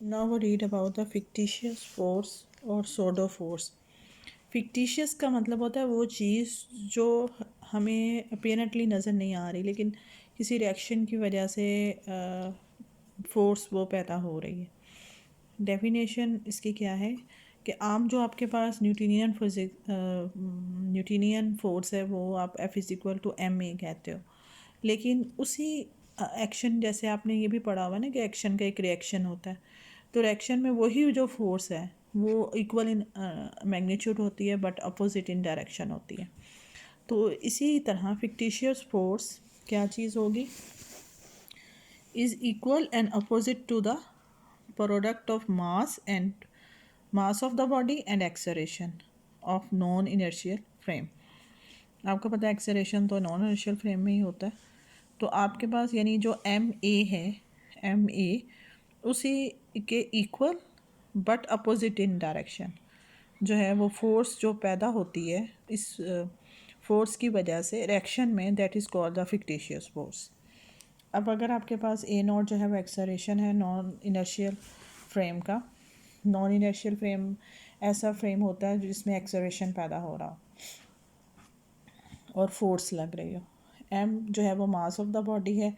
Now we read about the fictitious force और pseudo force. fictitious का मतलब होता है वो चीज़ जो हमें अपेरेंटली नज़र नहीं आ रही लेकिन किसी रिएक्शन की वजह से फोर्स वो पैदा हो रही है. डेफिनेशन इसकी क्या है कि आम जो आपके पास न्यूटनियन फोर्स है वो आप F is equal to M A कहते हो. लेकिन उसी एक्शन जैसे आपने ये भी पढ़ा हुआ है ना कि एक्शन का एक रिएक्शन होता है, तो रिएक्शन में वही जो फोर्स है वो इक्वल इन मैग्नीट्यूड होती है बट अपोजिट इन डायरेक्शन होती है. तो इसी तरह फिक्टिशियस फोर्स क्या चीज़ होगी, is equal and opposite to the product of mass of the body and acceleration of non inertial frame. आपको पता है एक्सलेरेशन तो नॉन इनर्शियल फ्रेम में ही होता है. तो आपके पास यानी जो एम ए है, एम ए उसी के equal but opposite in direction जो है वो फोर्स जो पैदा होती है इस फोर्स की वजह से रिएक्शन में, that is called the fictitious force. अब अगर आपके पास ए नॉट जो है वो एक्सलेरेशन है नॉन इनर्शियल फ्रेम का. नॉन इनर्शियल फ्रेम ऐसा फ्रेम होता है जिसमें एक्सलेरेशन पैदा हो रहा हो और फोर्स लग रही हो. एम जो है वो मास ऑफ द बॉडी है,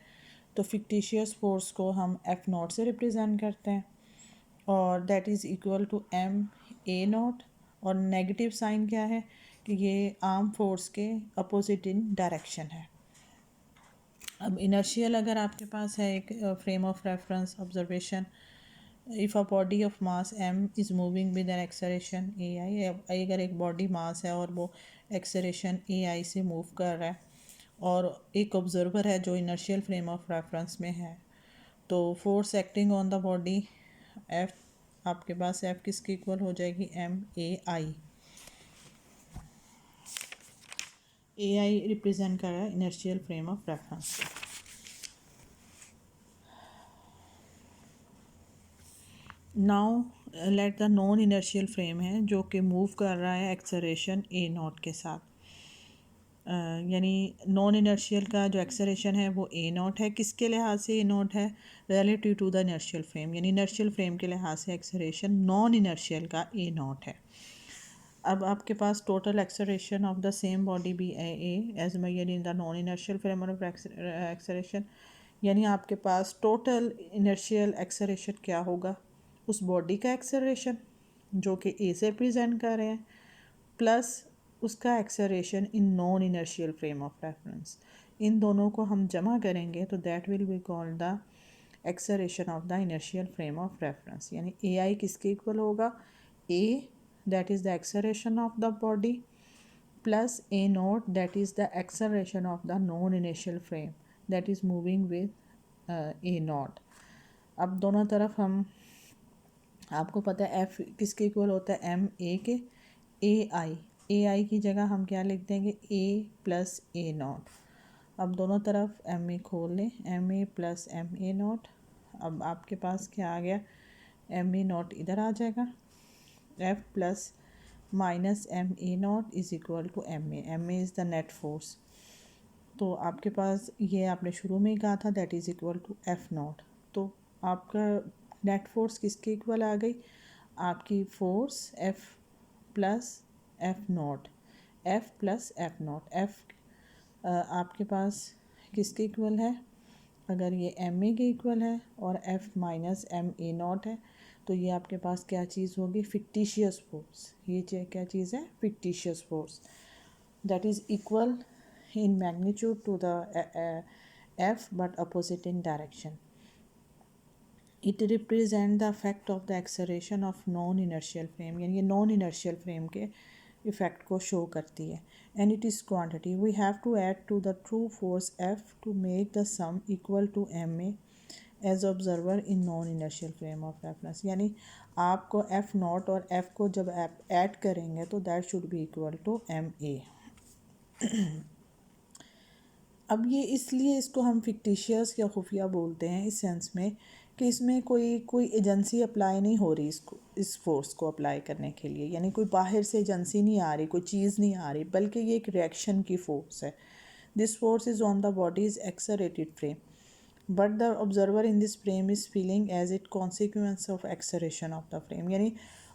तो फिक्टिशियस फोर्स को हम एफ नॉट से रिप्रेजेंट करते हैं और that is equal to M A naught. और नेगेटिव साइन क्या है कि ये आर्म फोर्स के अपोजिट इन डायरेक्शन है. अब इनर्शियल अगर आपके पास है एक frame of reference observation, if a body of mass m is moving with an acceleration a i, अगर एक बॉडी मास है और वो एक्सलेरेशन ए आई से मूव कर रहा है और एक ऑब्जर्वर है जो इनर्शियल फ्रेम ऑफ रेफरेंस में है, तो force acting on the body F, आपके पास एफ किसकी इक्वल हो जाएगी, एम ए आई रिप्रेजेंट कर रहा है inertial frame of reference. Now let the non inertial frame है जो कि मूव कर रहा है एक्सेलरेशन ए नॉट के साथ. यानी नॉन इनर्शियल का जो एक्सेलरेशन है वो ए नॉट है. किसके लिहाज से ए नॉट है, relative to the inertial frame, यानी इनर्शियल फ्रेम के लिहाज से एक्सेलरेशन नॉन इनर्शियल का ए नॉट है. अब आपके पास total acceleration of the same body be a as measured in the non inertial frame of acceleration, यानी आपके पास टोटल इनर्शियल एक्सेलरेशन क्या होगा, उस बॉडी का एक्सेलरेशन जो कि ए से रिप्रेजेंट कर रहे हैं प्लस उसका acceleration in non inertial frame of reference. इन दोनों को हम जमा करेंगे तो that will be called the acceleration of the inertial frame of reference. यानी ए आई किसके इक्वल होगा, a that is the acceleration of the body plus a naught that is the acceleration of the non inertial frame that is moving with a naught. अब दोनों तरफ हम, आपको पता है एफ किसके इक्वल होता है, एम ए के. ए आई की जगह हम क्या लिख देंगे, ए प्लस ए नॉट. अब दोनों तरफ एम ए खोल लें, M A plus M A naught. अब आपके पास क्या आ गया, एम ए नॉट इधर आ जाएगा, F plus minus M A naught is equal to M A is the net force. तो आपके पास ये आपने शुरू में ही कहा था that is equal to F naught. तो आपका नेट फोर्स किसके इक्वल आ गई, आपकी force F plus F naught, F plus F naught. F आपके पास किसके इक्वल है, अगर ये एम ए के इक्वल है और F minus M A naught है तो ये आपके पास क्या चीज़ होगी, फिक्टिशियस फोर्स. ये क्या चीज़ है, fictitious force that is equal in magnitude to the f but opposite in direction. It represent the effect of the acceleration of non inertial frame, यानी ये non inertial frame के effect को show करती है. And it is quantity, we have to add to the true force f to make the sum equal to ma as observer in non inertial frame of reference. यानी आपको f not और f को जब आप add करेंगे तो that should be equal to ma. अब ये इसलिए इसको हम फिक्टिशियस या खुफिया बोलते हैं इस सेंस में कि इसमें कोई एजेंसी अप्लाई नहीं हो रही इसको, इस फोर्स को अप्लाई करने के लिए, यानी कोई बाहर से एजेंसी नहीं आ रही, कोई चीज़ नहीं आ रही, बल्कि ये एक रिएक्शन की फोर्स है. This force is on the body's accelerated frame. But the observer in this frame is feeling as it consequence of acceleration of the frame, यानी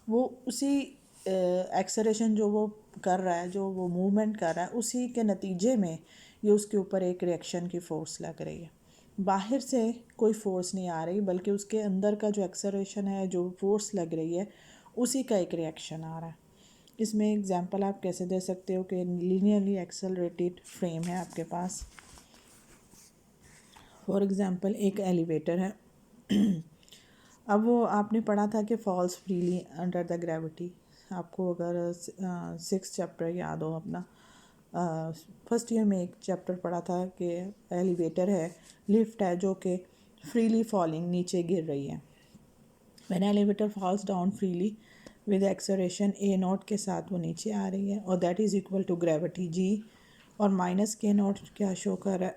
वो उसी एक्सरेशन जो वो कर रहा है, जो वो मूवमेंट कर रहा है, उसी के नतीजे में ये उसके ऊपर एक रिएक्शन की फ़ोर्स लग रही है। बाहर से कोई फोर्स नहीं आ रही, बल्कि उसके अंदर का जो एक्सरेशन है, जो फोर्स लग रही है, उसी का एक रिएक्शन आ रहा है। इसमें एग्जांपल आप कैसे दे सकते हो कि लीनियरली एक्सेलरेटेड फ्रेम है आपके पास। फॉर एग्जांपल एक एलिवेटर है अब वो आपने पढ़ा था कि falls freely under the gravity. आपको अगर 6th चैप्टर याद हो अपना, फर्स्ट ईयर में एक चैप्टर पढ़ा था कि एलिवेटर है, लिफ्ट है जो कि फ्रीली फॉलिंग, नीचे गिर रही है। When elevator falls down freely with acceleration a naught के साथ वो नीचे आ रही है, और that is equal to gravity g, और माइनस के नॉट क्या शो कर रहा है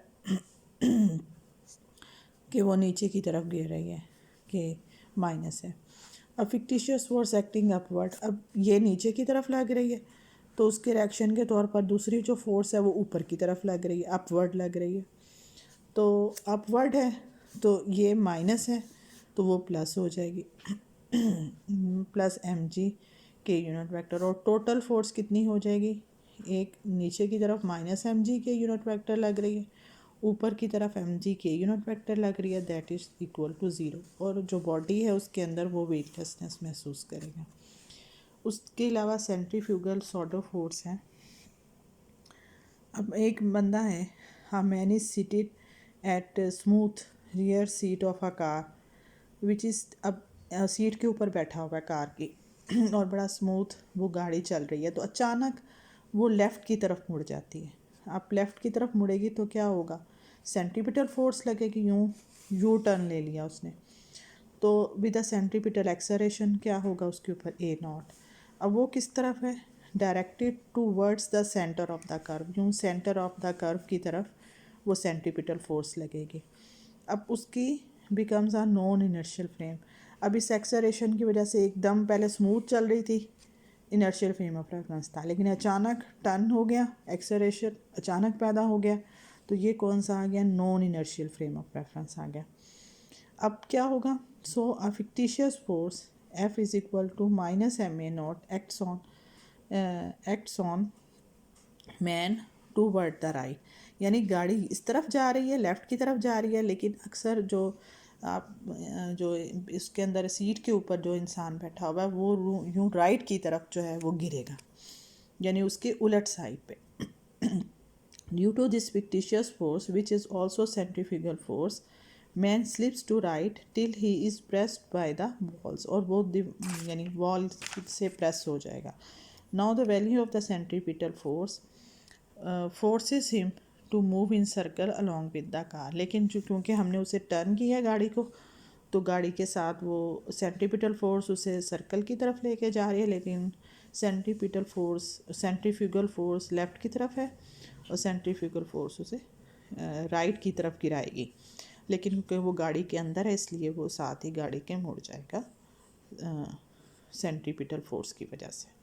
कि वो नीचे की तरफ गिर रही है, कि माइनस है। अब फिक्टिशियस फोर्स एक्टिंग अपवर्ड, अब ये नीचे की तरफ लग रही है, तो उसके रिएक्शन के तौर पर दूसरी जो फोर्स है वो ऊपर की तरफ लग रही है, अपवर्ड लग रही है। तो अपवर्ड है तो ये माइनस है, तो वो प्लस हो जाएगी प्लस mg के यूनिट वेक्टर, और टोटल फोर्स कितनी हो जाएगी, एक नीचे की तरफ माइनस mg के यूनिट वेक्टर लग रही है, ऊपर की तरफ mg के यूनिट वेक्टर लग रही है, that is equal to zero. और जो बॉडी है उसके अंदर वो वेटलेसनेस महसूस करेगा। उसके अलावा सेंट्रीफ्यूगल सॉर्डो फोर्स है। अब एक बंदा है, हाँ, man is seated at smooth rear seat of a car which is, अब सीट के ऊपर बैठा हुआ है कार की और बड़ा स्मूथ वो गाड़ी चल रही है, तो अचानक वो लेफ़्ट की तरफ मुड़ जाती है। आप लेफ़्ट की तरफ मुड़ेगी तो क्या होगा, सेंट्रीपिटल फोर्स लगेगी, यू टर्न ले लिया उसने, तो विद द सेंट्रीपिटल एक्सेलरेशन क्या होगा उसके ऊपर, ए नॉट। अब वो किस तरफ है, directed towards the centre of the curve, यूँ सेंटर ऑफ द कर्व की तरफ वो सेंट्रीपिटल फोर्स लगेगी। अब उसकी becomes a non inertial frame. अब इस एक्सेलरेशन की वजह से एकदम पहले स्मूथ चल रही थी, इनर्शियल फ्रेम ऑफ रेफरेंस था, लेकिन अचानक टर्न हो गया, एक्सेलरेशन अचानक पैदा हो गया, तो ये कौन सा आ गया, non inertial frame of reference आ गया। अब क्या होगा, so a fictitious force F is equal to minus M A naught acts on man toward the right, यानी गाड़ी इस तरफ जा रही है, लेफ़्ट की तरफ जा रही है, लेकिन अक्सर जो आप जो इसके अंदर सीट के ऊपर जो इंसान बैठा हुआ है वो यूँ राइट की तरफ जो है वो गिरेगा, यानी उसके उलट साइड पे। Due to this fictitious force which is also centrifugal force, man slips to right till he is pressed by the walls, और वो यानी वॉल से प्रेस हो जाएगा। now the value of the centripetal force forces him to move in circle along with the car, लेकिन क्योंकि हमने उसे टर्न किया गाड़ी को, तो गाड़ी के साथ वो सेंट्रीपिटल फोर्स उसे सर्कल की तरफ लेके जा रही है, लेकिन सेंट्रीफ्यूगल फोर्स लेफ़्ट की तरफ है और सेंट्रीफ्यूगल फोर्स उसे राइट की तरफ गिराएगी, लेकिन क्योंकि वो गाड़ी के अंदर है इसलिए वो साथ ही गाड़ी के मुड़ जाएगा सेंट्रीपिटल फोर्स की वजह से।